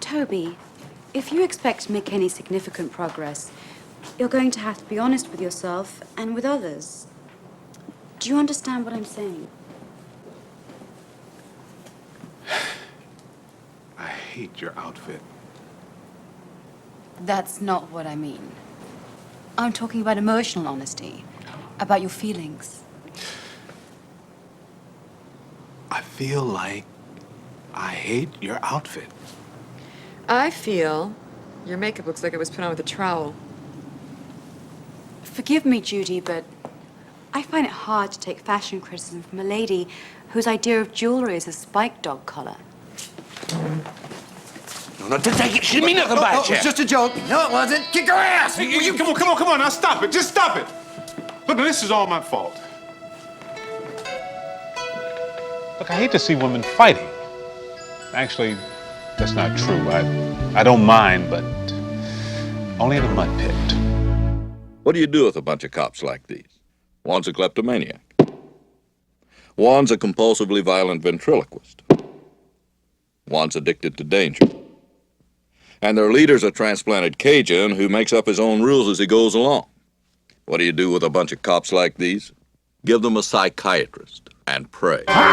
Toby, if you expect to make any significant progress, you're going to have to be honest with yourself and with others. Do you understand what I'm saying? I hate your outfit. That's not what I mean. I'm talking about emotional honesty, about your feelings. I feel like I hate your outfit. I feel your makeup looks like it was put on with a trowel. Forgive me, Judy, but I find it hard to take fashion criticism from a lady whose idea of jewelry is a spike dog collar. No, take it. She didn't mean nothing by it, It was just a joke. No, it wasn't. Kick her ass! Hey, come on, now stop it. Just stop it. Look, this is all my fault. Look, I hate to see women fighting. Actually, that's not true. I don't mind, but only in a mud pit. What do you do with a bunch of cops like these? One's a kleptomaniac. One's a compulsively violent ventriloquist. One's addicted to danger. And their leader's a transplanted Cajun who makes up his own rules as he goes along. What do you do with a bunch of cops like these? Give them a psychiatrist and pray. Down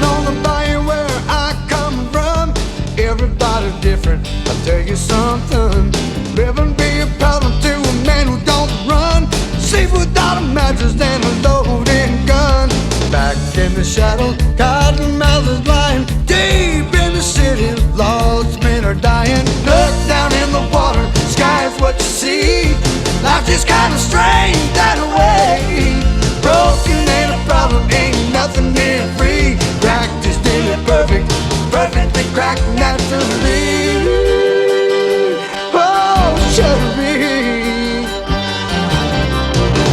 on the bayou where I come from, everybody's different. I'll tell you something. Living be a problem to a man who don't run. Sleep without a mattress and a loaded gun. Back in the shadows, cottonmouth is lying. Deep in the city, lost men are dying. Look down in the water, sky is what you see. Life is kinda strange that way. Broken ain't a problem, ain't nothing near free. Cracked is nearly perfect, perfectly cracked naturally. Oh, Shelby.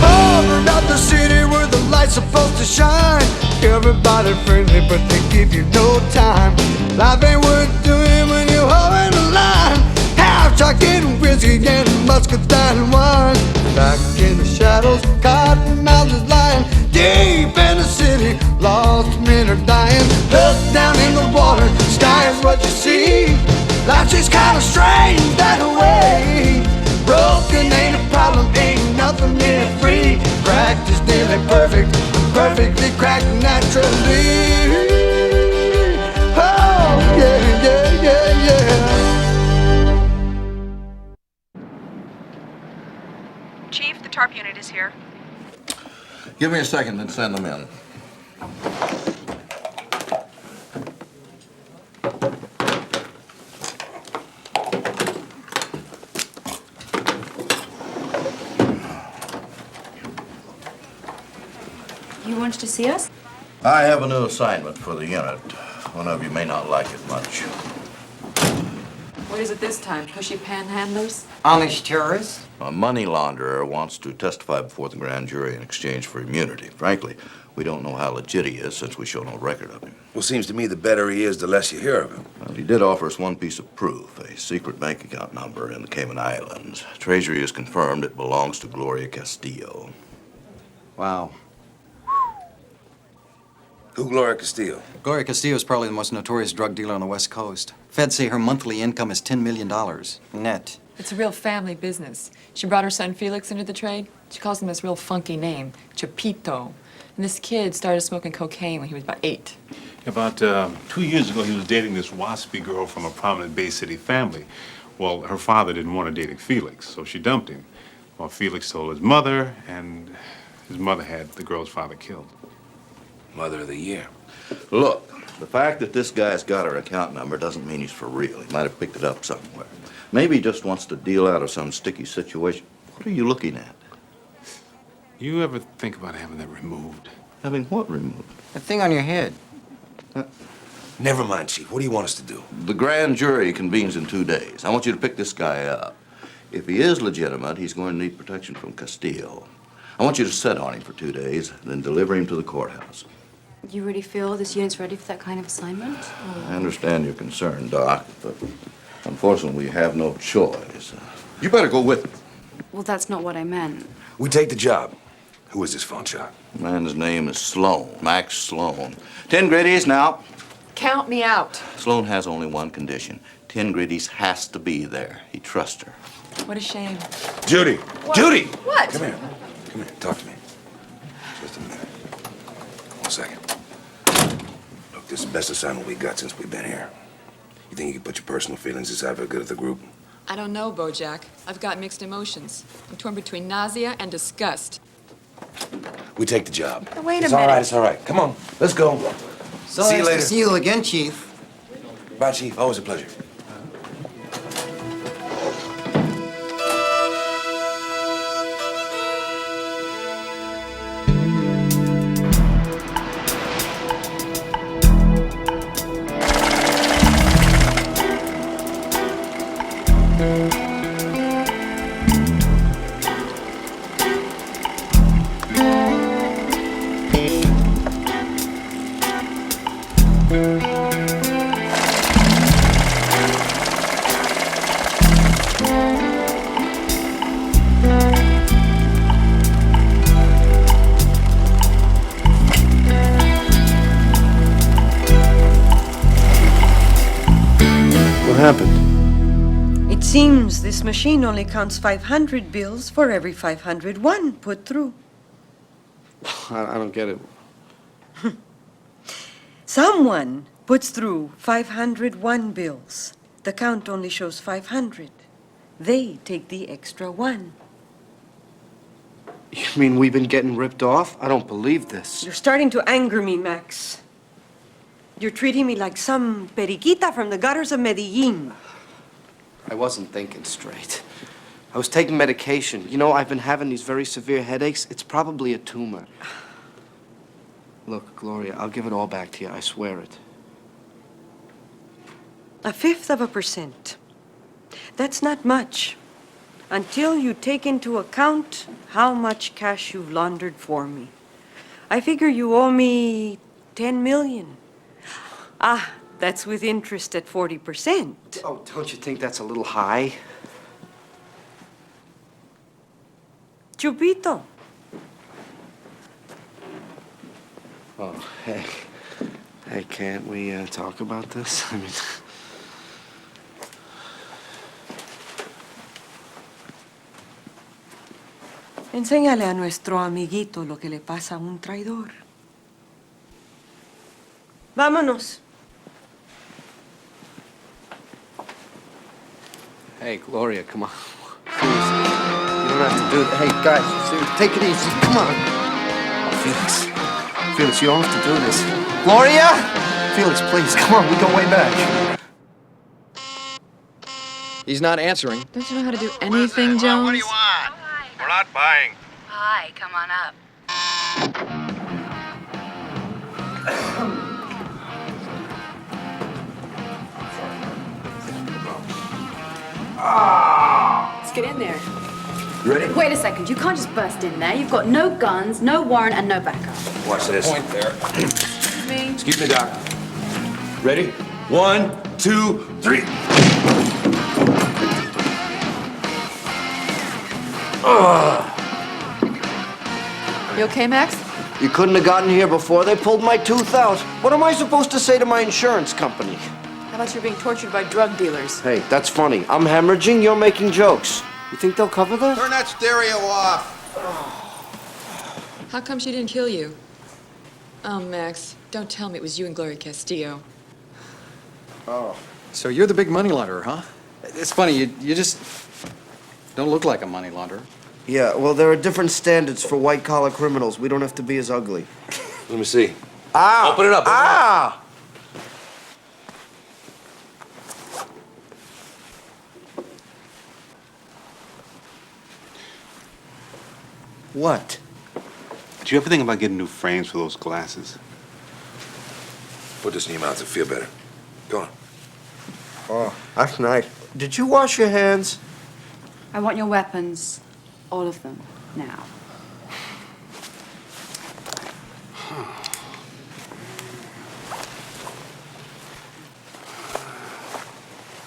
Over at the city where the light's supposed to shine. Everybody friendly, but they give you no time. Life ain't worth doing when you're holding the line. Half chocolate and whiskey and muscadine wine. Back in the shadows, cottonmouth is lying. Deep in the city, lost men are dying. Look down in the water, sky is what you see. Life's just kinda strange that way. Broken ain't a problem, ain't nothing near free. Cracked is nearly perfect, perfectly cracked naturally. Oh, yeah, yeah, yeah, yeah. Chief, the TARP unit is here. Give me a second and send them in. You wanted to see us? I have a new assignment for the unit. One of you may not like it much. What is it this time? Pushy panhandlers? Honest tourists? A money launderer wants to testify before the grand jury in exchange for immunity. Frankly, we don't know how legit he is since we show no record of him. Well, seems to me the better he is, the less you hear of him. Well, he did offer us one piece of proof, a secret bank account number in the Cayman Islands. Treasury has confirmed it belongs to Gloria Castillo. Wow. Who, Gloria Castillo? Gloria Castillo is probably the most notorious drug dealer on the West Coast. Feds say her monthly income is $10 million net. It's a real family business. She brought her son Felix into the trade. She calls him this real funky name, Chapito. And this kid started smoking cocaine when he was about 8. About 2 years ago, he was dating this waspy girl from a prominent Bay City family. Well, her father didn't want her dating Felix, so she dumped him. Well, Felix told his mother, and his mother had the girl's father killed. Mother of the year. Look, the fact that this guy's got her account number doesn't mean he's for real. He might have picked it up somewhere. Maybe he just wants to deal out of some sticky situation. What are you looking at? You ever think about having that removed? Having what removed? That thing on your head. Never mind, Chief. What do you want us to do? The grand jury convenes in 2 days. I want you to pick this guy up. If he is legitimate, he's going to need protection from Castillo. I want you to sit on him for 2 days, then deliver him to the courthouse. You really feel this unit's ready for that kind of assignment? I understand your concern, Doc, but unfortunately, we have no choice. You better go with me. Well, that's not what I meant. We take the job. Who is this phone shot? Man's name is Sloan, Max Sloan. 10 gritties now. Count me out. Sloan has only one condition. 10 gritties has to be there. He trusts her. What a shame. Judy! What? Judy! What? Come here. Come here. Talk to me. Just a minute. 1 second. Look, this is the best assignment we got since we've been here. You think you can put your personal feelings aside for the good of the group? I don't know, Bojack. I've got mixed emotions. I'm torn between nausea and disgust. We take the job. Now, wait a It's all minute. right, it's all right. Come on, let's go. So See you nice later. to see you again, Chief. Bye, Chief. Always a pleasure. What happened? It seems this machine only counts 500 bills for every 501 put through. I don't get it. Someone puts through 501 bills. The count only shows 500. They take the extra one. You mean we've been getting ripped off? I don't believe this. You're starting to anger me, Max. You're treating me like some periquita from the gutters of Medellin. I wasn't thinking straight. I was taking medication. You know, I've been having these very severe headaches. It's probably a tumor. Look, Gloria, I'll give it all back to you. I swear it. 0.1%. That's not much. Until you take into account how much cash you've laundered for me. I figure you owe me 10 million. Ah, that's with interest at 40%. Oh, don't you think that's a little high? Chupito. Oh, hey. Hey, can't we talk about this? I mean... Enséñale a nuestro amiguito lo que le pasa a un traidor. Vámonos. Hey, Gloria, come on. Seriously. You don't have to do that. Hey, guys, seriously, take it easy. Come on. Oh, Felix. Felix, you don't have to do this. Gloria! Felix, please, come on. We go way back. He's not answering. Don't you know how to do anything, Jones? What do you want? We're not buying. Hi, come on up. Let's get in there. You ready? Wait a second, you can't just burst in there. You've got no guns, no warrant, and no backup. Watch this. Point there. Me. Excuse me, Doc. Ready? 1, 2, 3. You okay, Max? You couldn't have gotten here before they pulled my tooth out. What am I supposed to say to my insurance company? How about you're being tortured by drug dealers? Hey, that's funny. I'm hemorrhaging, you're making jokes. You think they'll cover that? Turn that stereo off. How come she didn't kill you? Oh, Max, don't tell me it was you and Gloria Castillo. Oh. So you're the big money launderer, huh? It's funny, you just don't look like a money launderer. Yeah, well, there are different standards for white-collar criminals. We don't have to be as ugly. Let me see. Ah! Open it up. Ah! What? Did you ever think about getting new frames for those glasses? Put this in your mouth to feel better. Go on. Oh, that's nice. Did you wash your hands? I want your weapons. All of them. Now.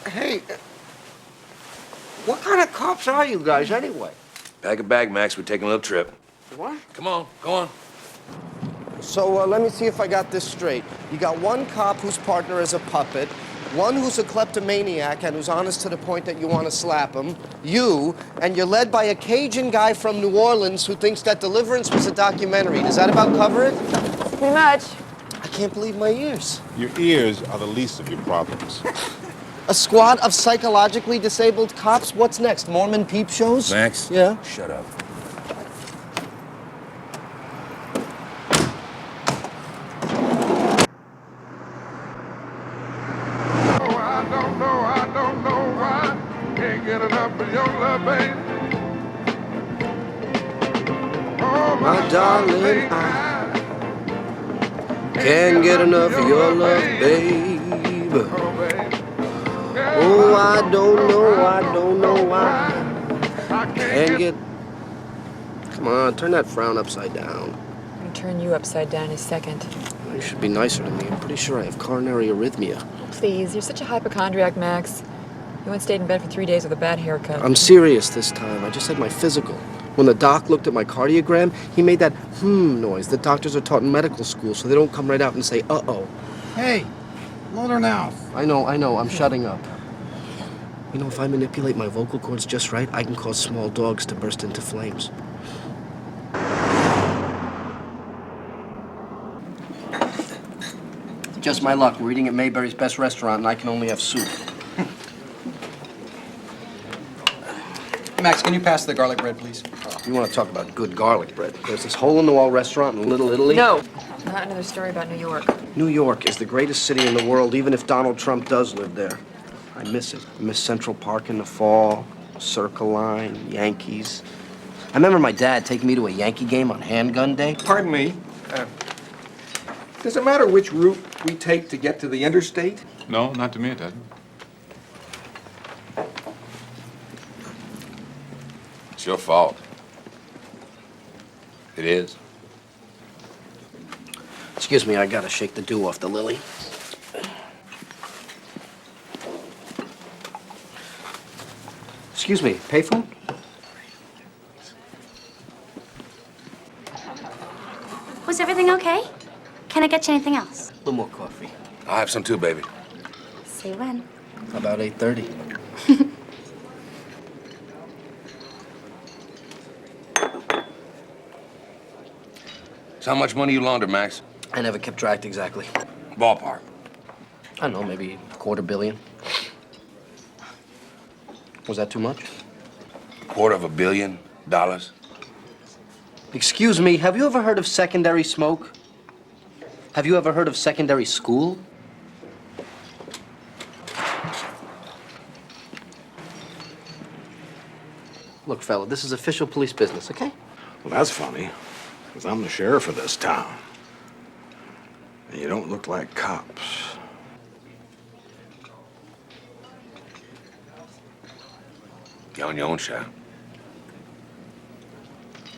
Hey, what kind of cops are you guys anyway? Pack a bag, Max. We're taking a little trip. What? Come on, go on. So let me see if I got this straight. You got one cop whose partner is a puppet, one who's a kleptomaniac and who's honest to the point that you want to slap him, you, and you're led by a Cajun guy from New Orleans who thinks that Deliverance was a documentary. Does that about cover it? Pretty much. I can't believe my ears. Your ears are the least of your problems. A squad of psychologically disabled cops? What's next? Mormon peep shows? Max? Yeah? Shut up. I don't know why. Can't get enough of your love, babe. Oh, My darling, I can't get enough of your love, babe. Oh, I don't know why. Can't get... Come on, turn that frown upside down. I'm gonna turn you upside down in a second. You should be nicer to me. I'm pretty sure I have coronary arrhythmia. Please, you're such a hypochondriac, Max. You once stayed in bed for 3 days with a bad haircut. I'm serious this time. I just had my physical. When the doc looked at my cardiogram, he made that noise that doctors are taught in medical school so they don't come right out and say, uh-oh. Hey, load her now. I know, I'm shutting up. You know, if I manipulate my vocal cords just right, I can cause small dogs to burst into flames. Just my luck. We're eating at Mayberry's best restaurant, and I can only have soup. Max, can you pass the garlic bread, please? You want to talk about good garlic bread? There's this hole-in-the-wall restaurant in Little Italy. No, not another story about New York. New York is the greatest city in the world, even if Donald Trump does live there. I miss it. I miss Central Park in the fall, Circle Line, Yankees. I remember my dad taking me to a Yankee game on Handgun Day. Pardon me. Does it matter which route we take to get to the interstate? No, not to me, it doesn't. It's your fault. It is. Excuse me, I gotta shake the dew off the lily. Excuse me, payphone? Was everything okay? Can I get you anything else? A little more coffee. I'll have some too, baby. See you when. About 8:30. So how much money you launder, Max? I never kept track exactly. Ballpark. I don't know, maybe $250 million. Was that too much? $250 million? Excuse me, have you ever heard of secondary smoke? Have you ever heard of secondary school? Look, fella, this is official police business, okay? Well, that's funny, because I'm the sheriff of this town. And you don't look like cops. You're on your own, Sheriff.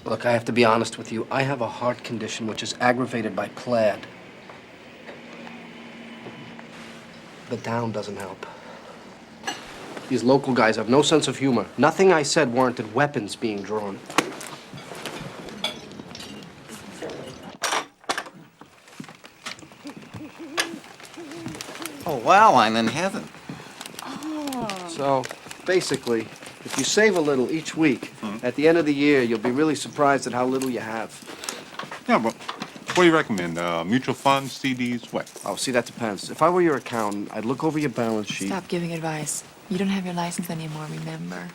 Look, I have to be honest with you. I have a heart condition which is aggravated by plaid. The down doesn't help. These local guys have no sense of humor. Nothing I said warranted weapons being drawn. Oh, wow, I'm in heaven. So, basically, if you save a little each week, at the end of the year, you'll be really surprised at how little you have. Yeah, but what do you recommend? Mutual funds, CDs, what? Oh, see, that depends. If I were your accountant, I'd look over your balance sheet. Stop giving advice. You don't have your license anymore, remember?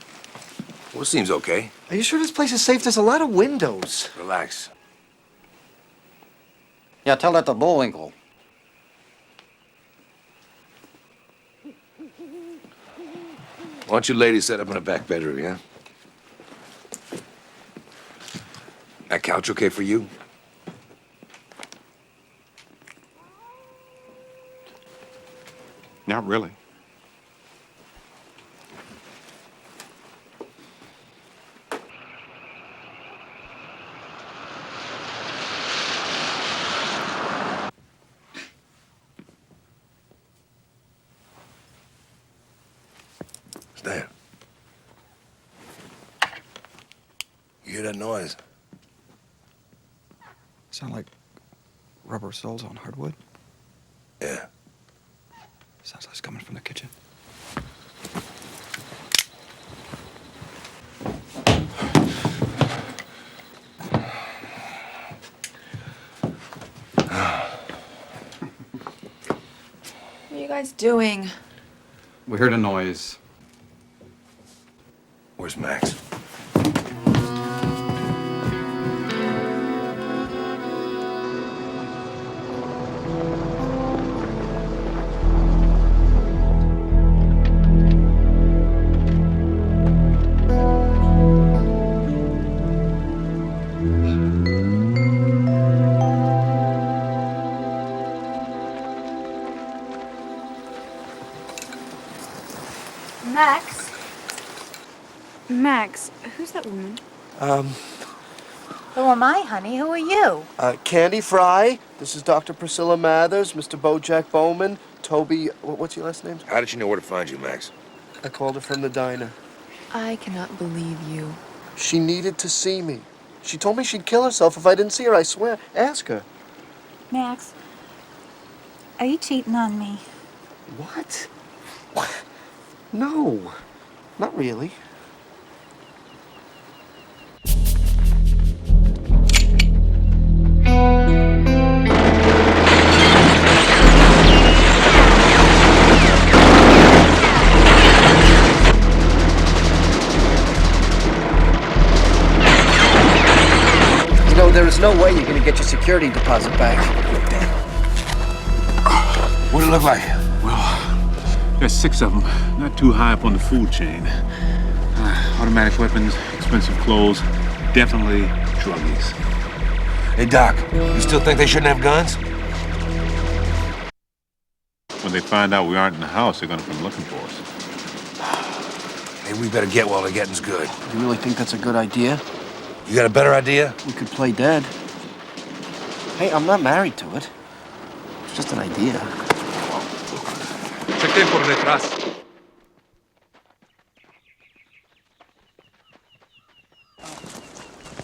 Well, it seems okay. Are you sure this place is safe? There's a lot of windows. Relax. Yeah, tell that to Bullwinkle. Why don't you ladies set up in the back bedroom, yeah? That couch okay for you? Not really. Stan. You hear that noise? Sound like rubber soles on hardwood? Yeah. Sounds like it's coming from the kitchen. What are you guys doing? We heard a noise. Where's Max? Max? Max, who's that woman? Who am I, honey? Who are you? Candy Fry. This is Dr. Priscilla Mathers, Mr. Bojack Bowman, Toby. What's your last name? How did she know where to find you, Max? I called her from the diner. I cannot believe you. She needed to see me. She told me she'd kill herself if I didn't see her, I swear. Ask her. Max, are you cheating on me? What? What? No, not really. You know, there is no way you're gonna get your security deposit back. What'd it look like? There's 6 of them, not too high up on the food chain. Automatic weapons, expensive clothes, definitely druggies. Hey, Doc, you still think they shouldn't have guns? When they find out we aren't in the house, they're gonna come looking for us. Maybe we better get while the getting's good. You really think that's a good idea? You got a better idea? We could play dead. Hey, I'm not married to it. It's just an idea. Chequé por detrás.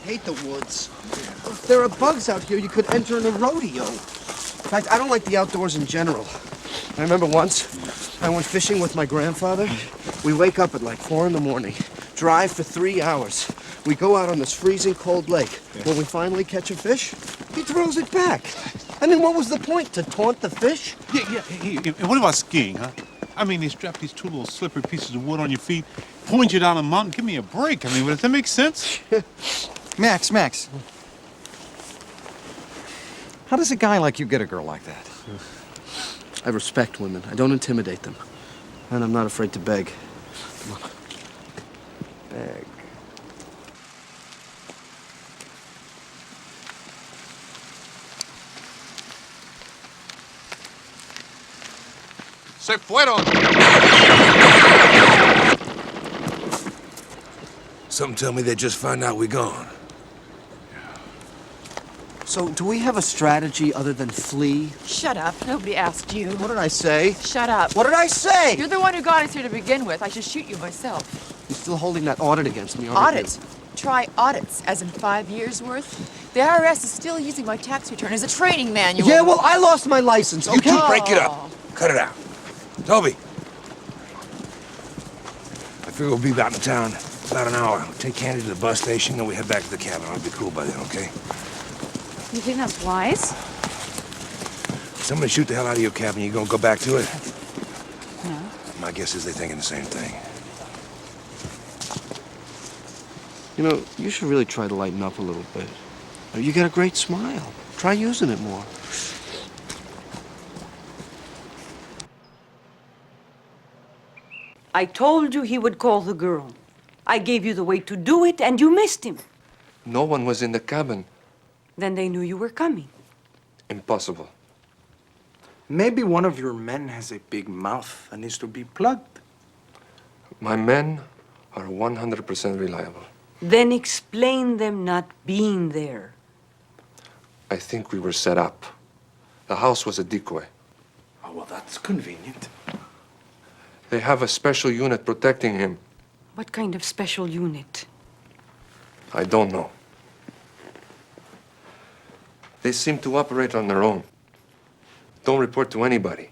Hate the woods. If there are bugs out here, you could enter in a rodeo. In fact, I don't like the outdoors in general. I remember once, I went fishing with my grandfather. We wake up at like 4 in the morning, drive for 3 hours. We go out on this freezing cold lake. When we finally catch a fish, he throws it back. I mean, what was the point? To taunt the fish? Yeah. Hey, and what about skiing, huh? I mean, they strap these 2 little slippery pieces of wood on your feet, point you down a mountain. Give me a break. I mean, does that make sense? Max. How does a guy like you get a girl like that? I respect women. I don't intimidate them. And I'm not afraid to beg. Come on. Beg. Se fueron. Something tell me they just found out we're gone. So, do we have a strategy other than flee? Shut up. Nobody asked you. What did I say? Shut up. What did I say? You're the one who got us here to begin with. I should shoot you myself. You're still holding that audit against me, aren't you? Audit? Try audits, as in 5 years worth. The IRS is still using my tax return as a training manual. Yeah, well, I lost my license, You okay? two break it up. Cut it out. Toby. I figure we'll be back in town about an hour. We'll take Candy to the bus station, then we head back to the cabin. I'll be cool by then, okay? You think that's wise? Somebody shoot the hell out of your cabin, you gonna go back to it? No. My guess is they're thinking the same thing. You know, you should really try to lighten up a little bit. You got a great smile. Try using it more. I told you he would call the girl. I gave you the way to do it, and you missed him. No one was in the cabin. Then they knew you were coming. Impossible. Maybe one of your men has a big mouth and needs to be plugged. My men are 100% reliable. Then explain them not being there. I think we were set up. The house was a decoy. Oh, well, that's convenient. They have a special unit protecting him. What kind of special unit? I don't know. They seem to operate on their own. Don't report to anybody.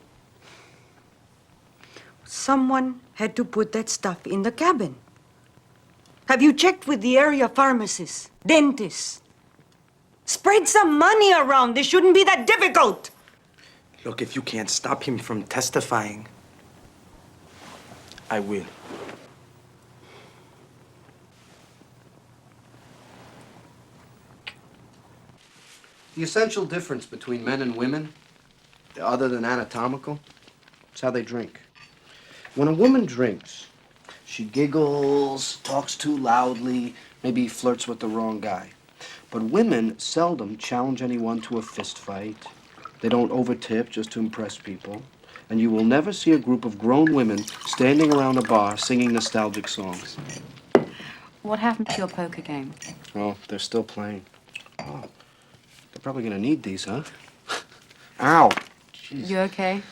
Someone had to put that stuff in the cabin. Have you checked with the area pharmacists, dentists? Spread some money around. This shouldn't be that difficult. Look, if you can't stop him from testifying, I will. The essential difference between men and women, other than anatomical, is how they drink. When a woman drinks, she giggles, talks too loudly, maybe flirts with the wrong guy. But women seldom challenge anyone to a fist fight. They don't overtip just to impress people. And you will never see a group of grown women standing around a bar singing nostalgic songs. What happened to your poker game? Oh, they're still playing. Oh, they're probably gonna need these, huh? Ow! Jeez. You okay?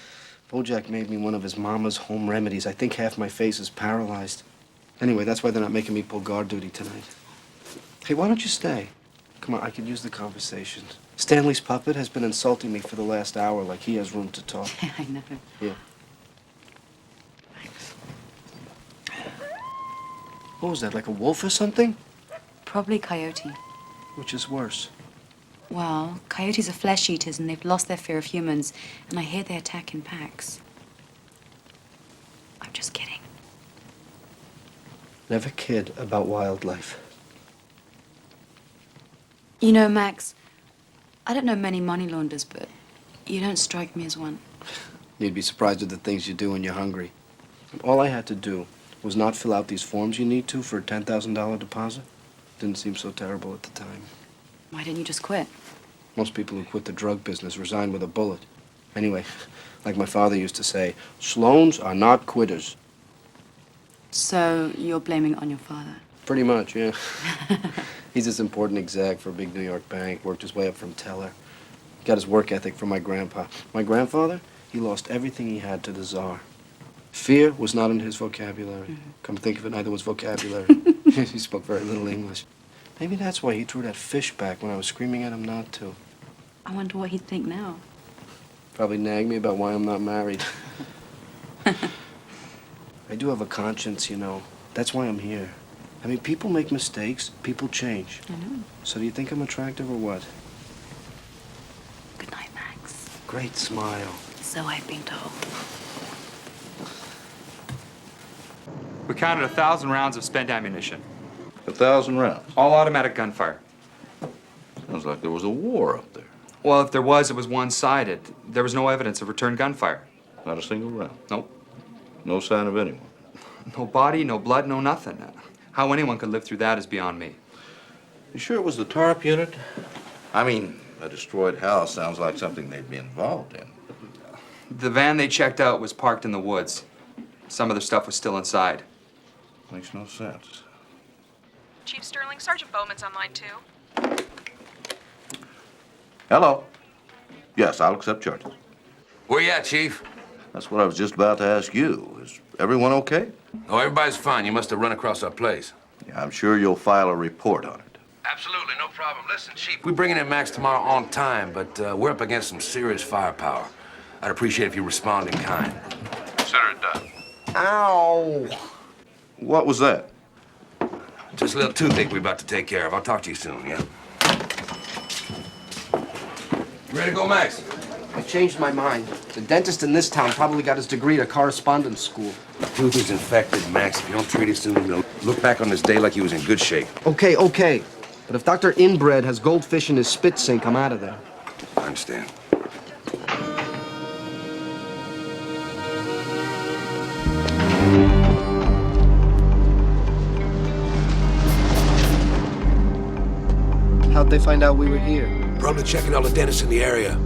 Bojack made me one of his mama's home remedies. I think half my face is paralyzed. Anyway, that's why they're not making me pull guard duty tonight. Hey, why don't you stay? Come on, I could use the conversation. Stanley's puppet has been insulting me for the last hour like he has room to talk. I know. Yeah. Thanks. What was that, like a wolf or something? Probably coyote. Which is worse? Well, coyotes are flesh eaters and they've lost their fear of humans, and I hear they attack in packs. I'm just kidding. Never kid about wildlife. You know, Max, I don't know many money launderers, but you don't strike me as one. You'd be surprised at the things you do when you're hungry. All I had to do was not fill out these forms you need to for a $10,000 deposit. Didn't seem so terrible at the time. Why didn't you just quit? Most people who quit the drug business resign with a bullet. Anyway, like my father used to say, Sloans are not quitters. So you're blaming it on your father? Pretty much, yeah. He's this important exec for a big New York bank, worked his way up from teller. Got his work ethic from my grandpa. My grandfather, he lost everything he had to the Tsar. Fear was not in his vocabulary. Mm-hmm. Come to think of it, neither was vocabulary. He spoke very little English. Maybe that's why he threw that fish back when I was screaming at him not to. I wonder what he'd think now. Probably nag me about why I'm not married. I do have a conscience, you know. That's why I'm here. I mean, people make mistakes, people change. I know. So do you think I'm attractive or what? Good night, Max. Great smile. So I've been told. We counted 1,000 rounds of spent ammunition. 1,000 rounds? All automatic gunfire. Sounds like there was a war up there. Well, if there was, it was one-sided. There was no evidence of return gunfire. Not a single round? Nope. No sign of anyone? No body, no blood, no nothing. How anyone could live through that is beyond me. You sure it was the TARP unit? I mean, a destroyed house sounds like something they'd be involved in. The van they checked out was parked in the woods. Some of the stuff was still inside. Makes no sense. Chief Sterling, Sergeant Bowman's online too. Hello. Yes, I'll accept charges. Where you at, Chief? That's what I was just about to ask you. Is everyone okay? Oh, everybody's fine. You must have run across our place. Yeah, I'm sure you'll file a report on it. Absolutely, no problem. Listen, Chief, we're bringing in Max tomorrow on time, but we're up against some serious firepower. I'd appreciate if you respond in kind. Consider it done. Ow! What was that? Just a little toothache we're about to take care of. I'll talk to you soon, yeah? You ready to go, Max? I changed my mind. The dentist in this town probably got his degree at a correspondence school. The tooth is infected, Max. If you don't treat it soon, you'll look back on this day like he was in good shape. Okay, okay. But if Dr. Inbred has goldfish in his spit sink, I'm out of there. I understand. How'd they find out we were here? Probably checking all the dentists in the area.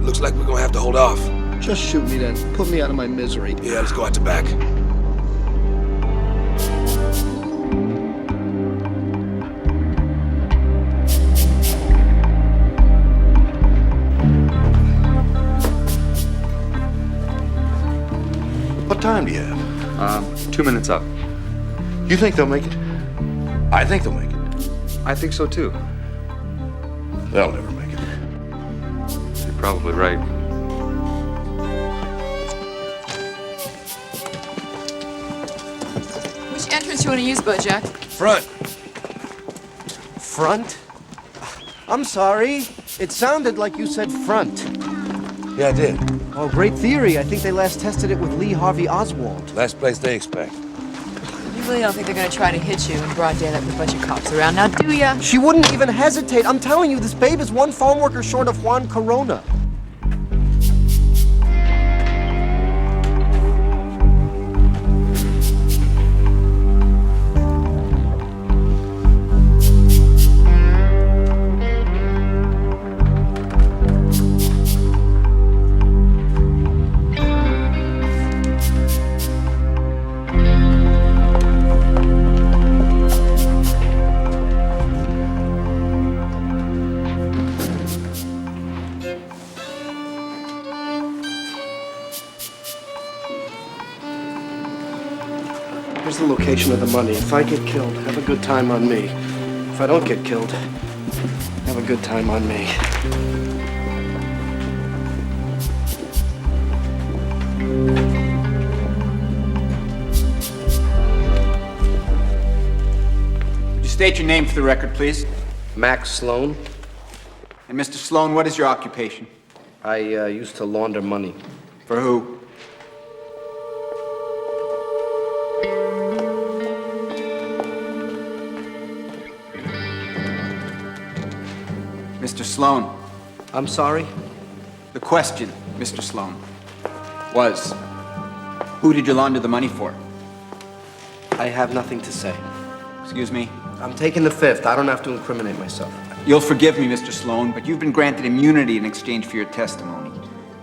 Looks like we're gonna have to hold off. Just shoot me then. Put me out of my misery. Yeah, let's go out the back. What time do you have? 2 minutes up. You think they'll make it? I think they'll make it. I think so, too. They'll never make it. probably right. Which entrance you want to use, Bojack? Front. Front? I'm sorry. It sounded like you said front. Yeah, I did. Oh, great theory. I think they last tested it with Lee Harvey Oswald. Last place they expect. You really don't think they're going to try to hit you in broad daylight with a bunch of cops around now, do ya? She wouldn't even hesitate. I'm telling you, this babe is one farm worker short of Juan Corona. Here's the location of the money. If I get killed, have a good time on me. If I don't get killed, have a good time on me. Would you state your name for the record, please? Max Sloan. And Mr. Sloan, what is your occupation? I used to launder money. For who? Mr. Sloan. I'm sorry? The question, Mr. Sloan, was, who did you launder the money for? I have nothing to say. Excuse me? I'm taking the fifth. I don't have to incriminate myself. You'll forgive me, Mr. Sloan, but you've been granted immunity in exchange for your testimony.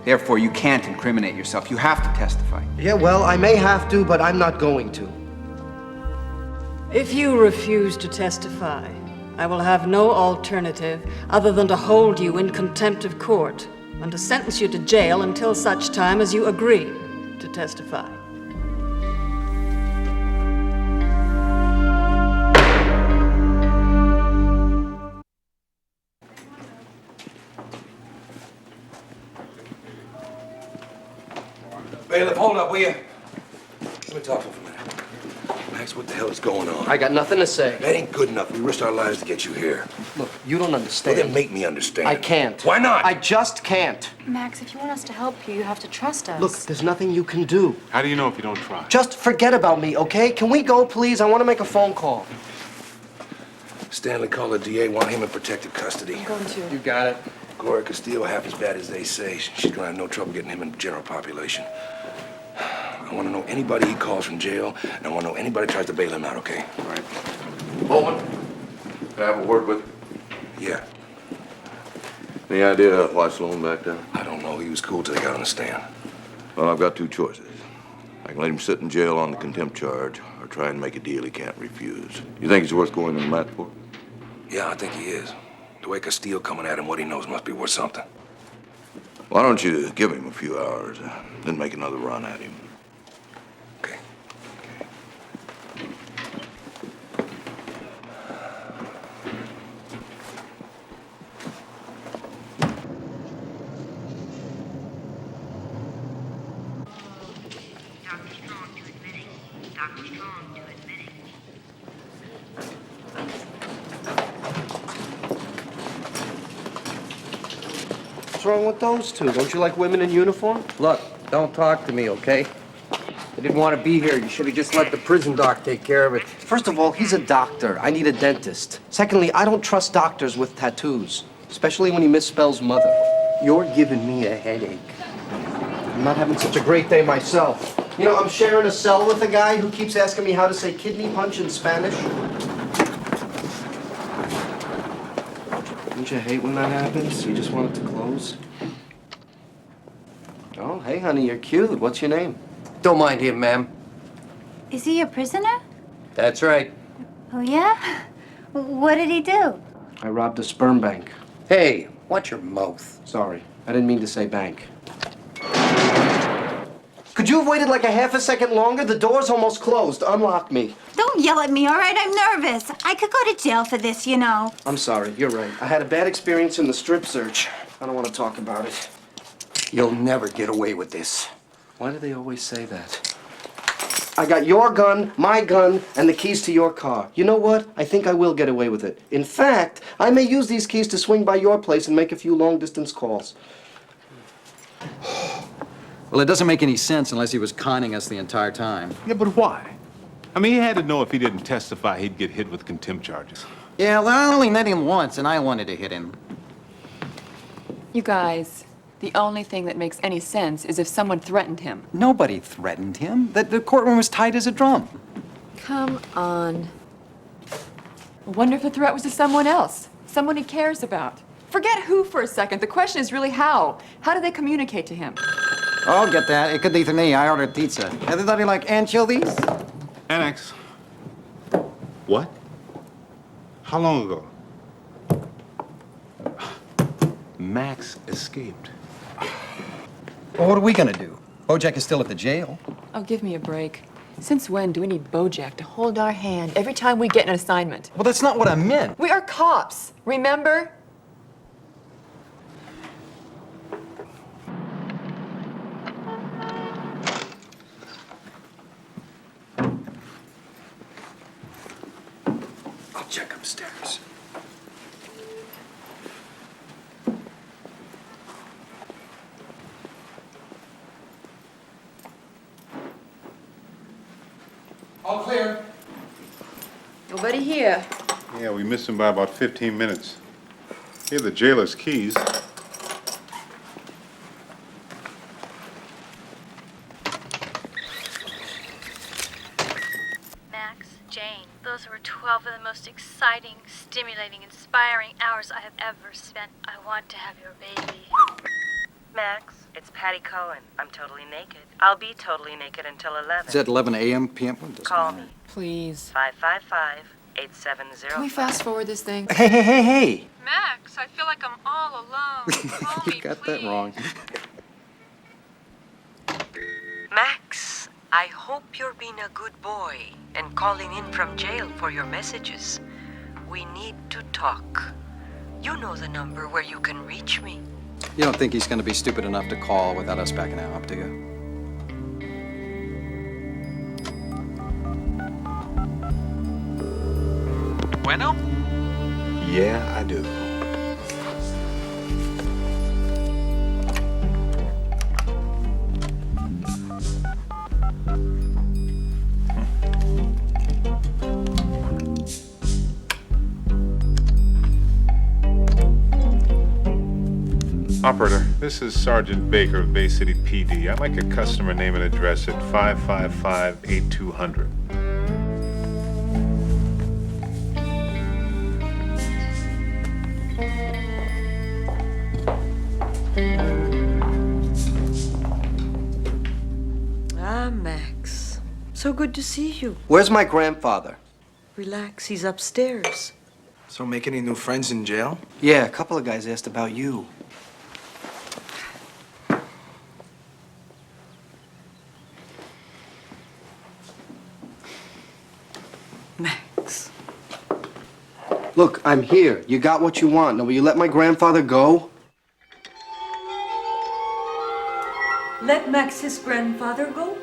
Therefore, you can't incriminate yourself. You have to testify. Yeah, well, I may have to, but I'm not going to. If you refuse to testify, I will have no alternative other than to hold you in contempt of court and to sentence you to jail until such time as you agree to testify. Bailiff, hold up, will you? Let me talk to him for a minute. Max, what the hell is going on? I got nothing to say. That ain't good enough. We risked our lives to get you here. Look, you don't understand. Well, then make me understand. I can't. Why not? I just can't. Max, if you want us to help you, you have to trust us. Look, there's nothing you can do. How do you know if you don't try? Just forget about me, okay? Can we go, please? I want to make a phone call. Stanley called the DA, want him in protective custody. I'm going to. You got it. Gloria Castillo, half as bad as they say. She's gonna have no trouble getting him in the general population. I want to know anybody he calls from jail, and I want to know anybody tries to bail him out, okay? All right. Bowman, can I have a word with you? Yeah. Any idea why Sloan backed down? I don't know. He was cool till he got on the stand. Well, I've got two choices. I can let him sit in jail on the contempt charge, or try and make a deal he can't refuse. You think he's worth going to the mat for? Yeah, I think he is. The way Castillo coming at him, what he knows must be worth something. Why don't you give him a few hours, then make another run at him? Okay. What's wrong with those two? Don't you like women in uniform? Look, don't talk to me, okay? I didn't want to be here. You should have just let the prison doc take care of it. First of all, he's a doctor. I need a dentist. Secondly, I don't trust doctors with tattoos, especially when he misspells mother. You're giving me a headache. I'm not having such a great day myself. You know, I'm sharing a cell with a guy who keeps asking me how to say kidney punch in Spanish. Don't you hate when that happens? You just want it to close? Oh, hey, honey, you're cute. What's your name? Don't mind him, ma'am. Is he a prisoner? That's right. Oh, yeah? What did he do? I robbed a sperm bank. Hey, watch your mouth. Sorry, I didn't mean to say bank. Could you have waited like a half a second longer? The door's almost closed. Unlock me. Don't yell at me, all right? I'm nervous. I could go to jail for this, you know. I'm sorry, you're right. I had a bad experience in the strip search. I don't want to talk about it. You'll never get away with this. Why do they always say that? I got your gun, my gun, and the keys to your car. You know what? I think I will get away with it. In fact, I may use these keys to swing by your place and make a few long-distance calls. Well, it doesn't make any sense unless he was conning us the entire time. Yeah, but why? I mean, he had to know if he didn't testify, he'd get hit with contempt charges. Yeah, well, I only met him once, and I wanted to hit him. You guys, the only thing that makes any sense is if someone threatened him. Nobody threatened him. The courtroom was tight as a drum. Come on. Wonder if the threat was to someone else, someone he cares about. Forget who for a second. The question is really how. How do they communicate to him? I'll get that. It could be to me. I ordered pizza. Everybody like anchovies? Annex. What? How long ago? Max escaped. Well, what are we gonna do? Bojack is still at the jail. Oh, give me a break. Since when do we need Bojack to hold our hand every time we get an assignment? Well, that's not what I meant. We are cops, remember? I'll check upstairs. All clear. Nobody here. Yeah, we missed him by about 15 minutes. Here are the jailer's keys. Max, Jane, those were 12 of the most exciting, stimulating, inspiring hours I have ever spent. I want to have your baby. Max, it's Patty Cohen. I'm totally naked. I'll be totally naked until 11. Is that 11 a.m., p.m.? Call me. Please. 555-870. Can we fast forward this thing? Hey! Max, I feel like I'm all alone. Call me, You got please. that wrong. Max, I hope you're being a good boy and calling in from jail for your messages. We need to talk. You know the number where you can reach me. You don't think he's gonna be stupid enough to call without us backing out, do you? Bueno? Yeah, I do. Operator, this is Sergeant Baker of Bay City PD. I'd like a customer name and address at 555-8200. Ah, Max. So good to see you. Where's my grandfather? Relax, he's upstairs. So make any new friends in jail? Yeah, a couple of guys asked about you. Max. Look, I'm here. You got what you want. Now, will you let my grandfather go? Let Max's grandfather go?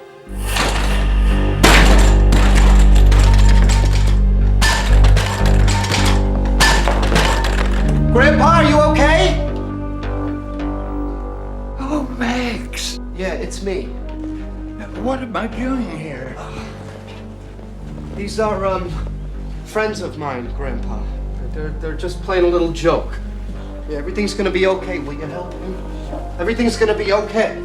Grandpa, are you okay? Oh, Max. Yeah, it's me. What am I doing here? These are, friends of mine, Grandpa. They're just playing a little joke. Yeah, everything's gonna be okay. Will you help me? Everything's gonna be okay.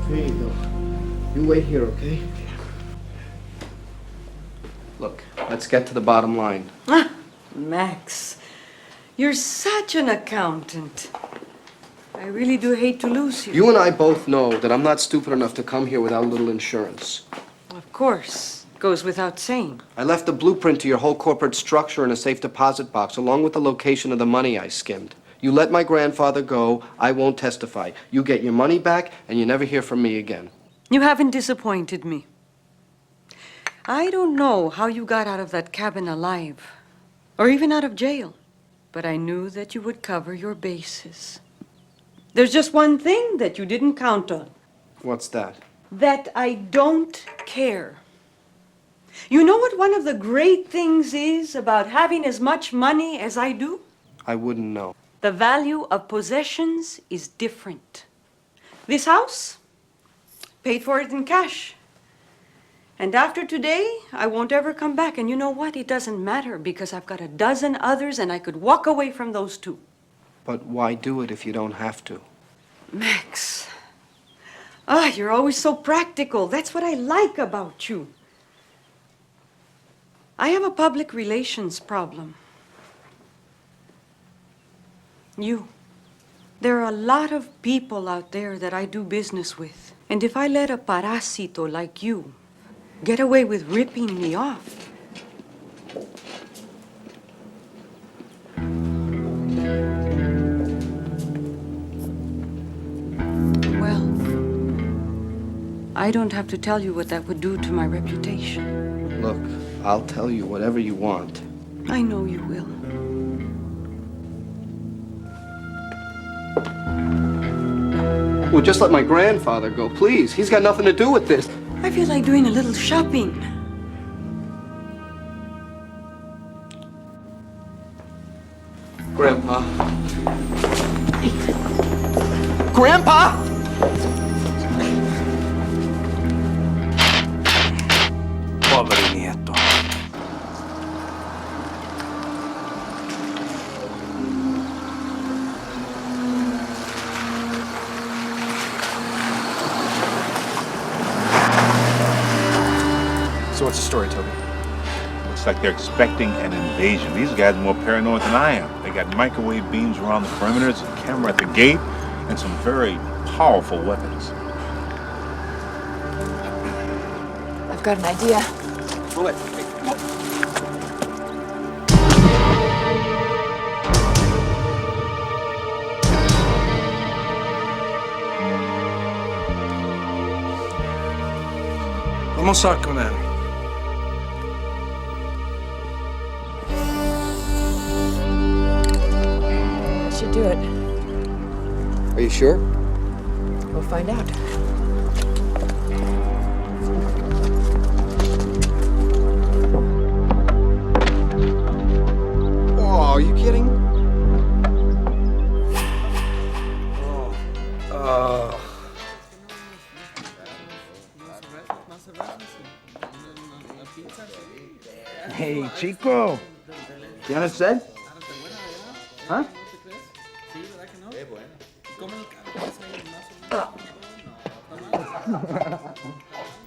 Here you go. You wait here, okay? Look, let's get to the bottom line. Ah, Max, you're such an accountant. I really do hate to lose you. You and I both know that I'm not stupid enough to come here without a little insurance. Of course. Goes without saying. I left a blueprint to your whole corporate structure in a safe deposit box, along with the location of the money I skimmed. You let my grandfather go, I won't testify. You get your money back, and you never hear from me again. You haven't disappointed me. I don't know how you got out of that cabin alive, or even out of jail, but I knew that you would cover your bases. There's just one thing that you didn't count on. What's that? That I don't care. You know what one of the great things is about having as much money as I do? I wouldn't know. The value of possessions is different. This house, paid for it in cash. And after today, I won't ever come back. And you know what? It doesn't matter because I've got a dozen others and I could walk away from those two. But why do it if you don't have to? Max. You're always so practical. That's what I like about you. I have a public relations problem. You. There are a lot of people out there that I do business with. And if I let a parásito like you get away with ripping me off, well, I don't have to tell you what that would do to my reputation. Look, I'll tell you whatever you want. I know you will. Well, just let my grandfather go, please. He's got nothing to do with this. I feel like doing a little shopping. Grandpa. Grandpa! Pobre nieto. So what's the story, Toby? Looks like they're expecting an invasion. These guys are more paranoid than I am. They got microwave beams around the perimeters, a camera at the gate, and some very powerful weapons. I've got an idea. What? Vamos a comer. That should do it. Are you sure? We'll find out. Oh, are you kidding? Hey, Chico. ¿Tienes sed? ¿Ah?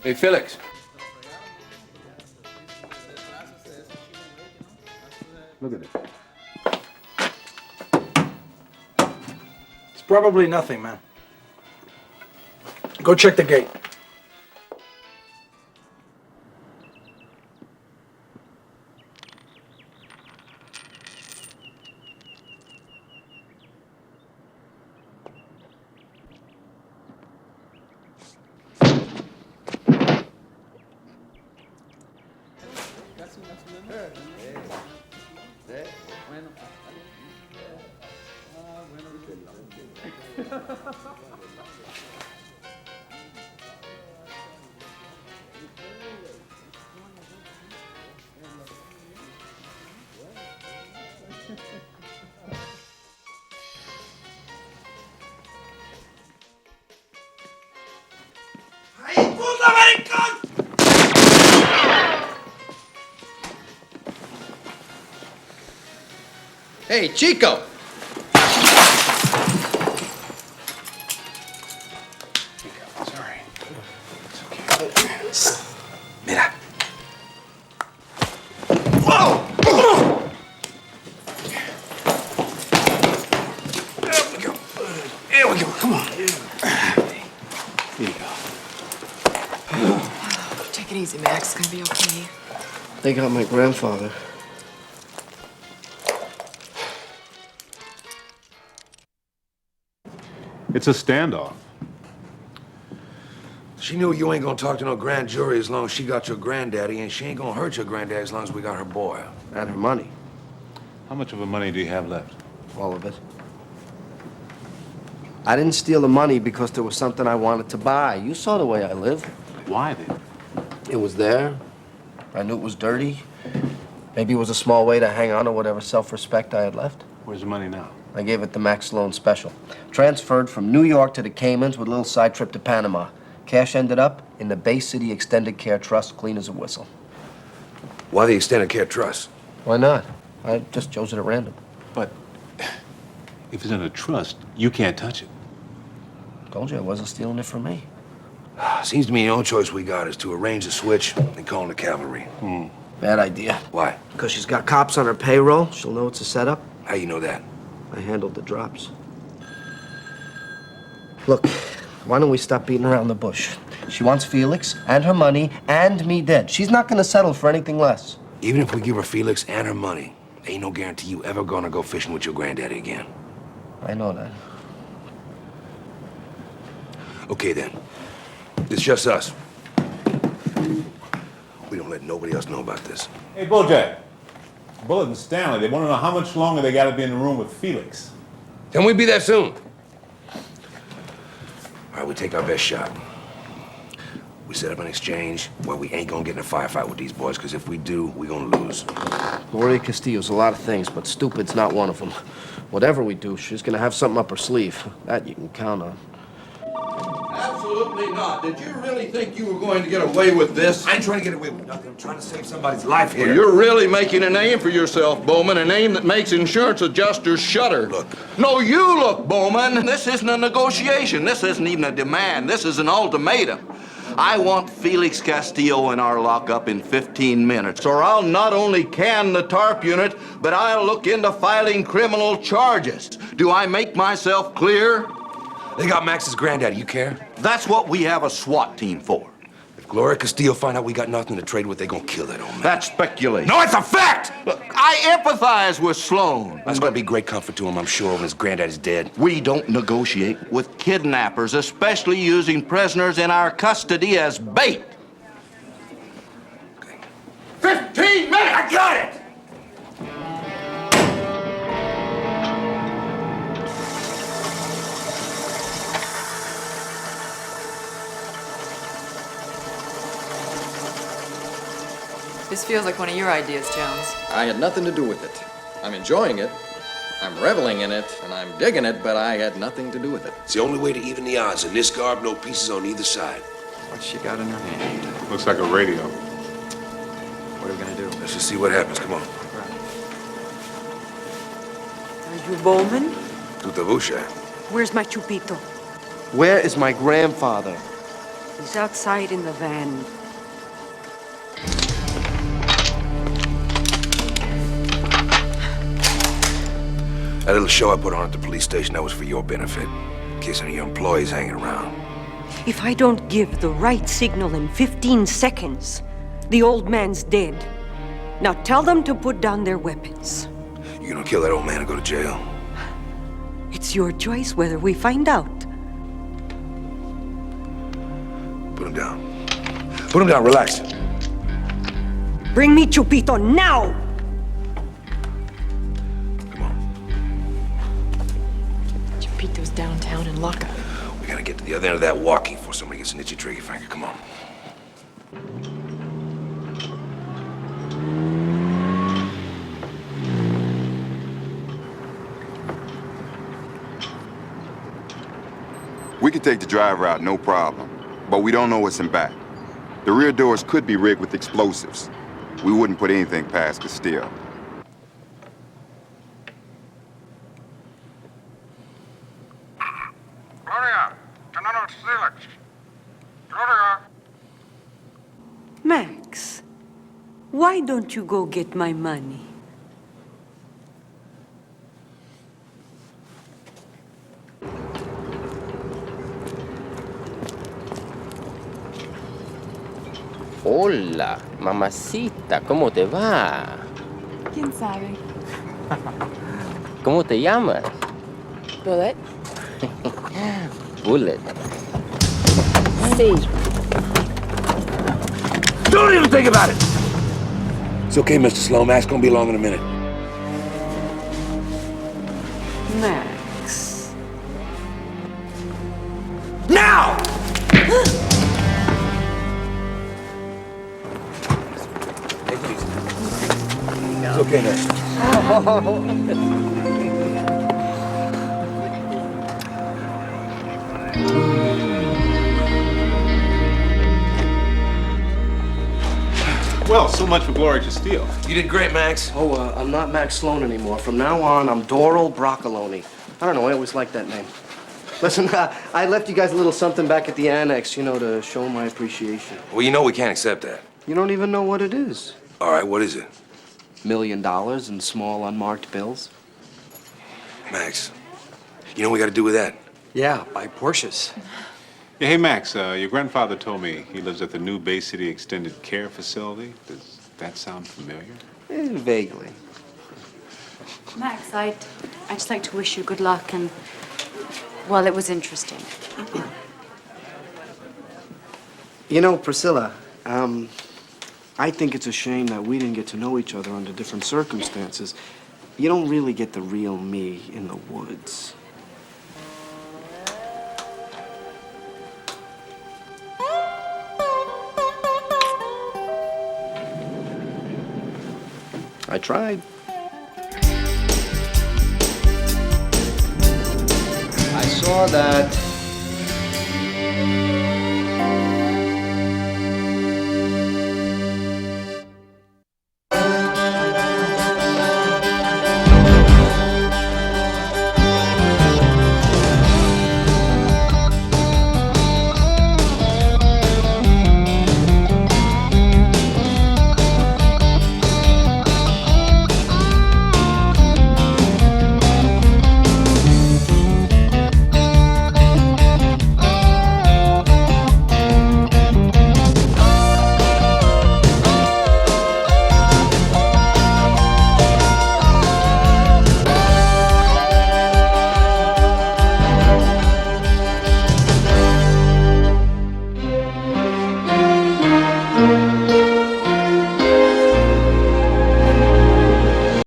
Hey, Felix. Look at it. It's probably nothing, man. Go check the gate. Hey, Chico! Sorry. Mira. Whoa! There we go. There we go. Come on. Here you go. Take it easy, Max. It's gonna be okay. They got my grandfather. It's a standoff. She knew you ain't gonna talk to no grand jury as long as she got your granddaddy, and she ain't gonna hurt your granddaddy as long as we got her boy. And her money. How much of her money do you have left? All of it. I didn't steal the money because there was something I wanted to buy. You saw the way I live. Why then? It was there. I knew it was dirty. Maybe it was a small way to hang on to whatever self-respect I had left. Where's the money now? I gave it to Max Sloan Special. Transferred from New York to the Caymans with a little side trip to Panama. Cash ended up in the Bay City Extended Care Trust, clean as a whistle. Why the Extended Care Trust? Why not? I just chose it at random. But if it's in a trust, you can't touch it. Told you I wasn't stealing it from me. Seems to me the only choice we got is to arrange a switch and call in the cavalry. Bad idea. Why? Because she's got cops on her payroll. She'll know it's a setup. How you know that? I handled the drops. Look, why don't we stop beating around the bush? She wants Felix and her money and me dead. She's not gonna settle for anything less. Even if we give her Felix and her money, ain't no guarantee you ever gonna go fishing with your granddaddy again. I know that. Okay then. It's just us. We don't let nobody else know about this. Hey, Bojack. Bullet and Stanley, they want to know how much longer they got to be in the room with Felix. Can we be there soon? All right, we take our best shot. We set up an exchange where we ain't gonna get in a firefight with these boys, because if we do, we gonna lose. Gloria Castillo's a lot of things, but stupid's not one of them. Whatever we do, she's gonna have something up her sleeve. That you can count on. Absolutely not. Did you really think you were going to get away with this? I ain't trying to get away with nothing. I'm trying to save somebody's life here. Well, you're really making a name for yourself, Bowman, a name that makes insurance adjusters shudder. Look. No, you look, Bowman. This isn't a negotiation. This isn't even a demand. This is an ultimatum. I want Felix Castillo in our lockup in 15 minutes, or I'll not only can the TARP unit, but I'll look into filing criminal charges. Do I make myself clear? They got Max's granddaddy. You care? That's what we have a SWAT team for. If Gloria Castillo find out we got nothing to trade with, they gonna kill that old man. That's speculation. No, it's a fact! Look, I empathize with Sloan. That's gonna be great comfort to him, I'm sure, when his granddaddy's dead. We don't negotiate with kidnappers, especially using prisoners in our custody as bait. Okay. 15 minutes! I got it! This feels like one of your ideas, Jones. I had nothing to do with it. I'm enjoying it. I'm reveling in it, and I'm digging it, but I had nothing to do with it. It's the only way to even the odds. In this garb, no pieces on either side. What's she got in her hand? Looks like a radio. What are we gonna do? Let's just see what happens. Come on. Are you Bowman? Tutabusha. Where's my chupito? Where is my grandfather? He's outside in the van. That little show I put on at the police station, that was for your benefit. In case any of your employees hanging around. If I don't give the right signal in 15 seconds, the old man's dead. Now tell them to put down their weapons. You gonna kill that old man and go to jail? It's your choice whether we find out. Put him down. Put him down, relax. Bring me Chupito now! Chupito's downtown in lockup. We gotta get to the other end of that walkie before somebody gets an itchy trigger finger. Come on. We could take the drive route, no problem, but we don't know what's in back. The rear doors could be rigged with explosives. We wouldn't put anything past Castillo. Max, why don't you go get my money? Hola, mamacita, ¿cómo te va? ¿Quién sabe? ¿Cómo te llamas? Bullet. Bullet. Sí. Don't even think about it! It's okay, Mr. Sloan. Mac's gonna be along in a minute. Max. Now! Take it easy. It's okay now. Well, so much for Gloria Castile. You did great, Max. Oh, I'm not Max Sloan anymore. From now on, I'm Doral Broccoloni. I don't know, I always liked that name. Listen, I left you guys a little something back at the annex, you know, to show my appreciation. Well, you know we can't accept that. You don't even know what it is. All right, what is it? $1 million in small, unmarked bills. Max, you know what we gotta do with that? Yeah, buy Porsches. Yeah, hey, Max, your grandfather told me he lives at the new Bay City Extended Care Facility. Does that sound familiar? Vaguely. Max, I'd just like to wish you good luck and, well, it was interesting. You know, Priscilla, I think it's a shame that we didn't get to know each other under different circumstances. You don't really get the real me in the woods. I tried. I saw that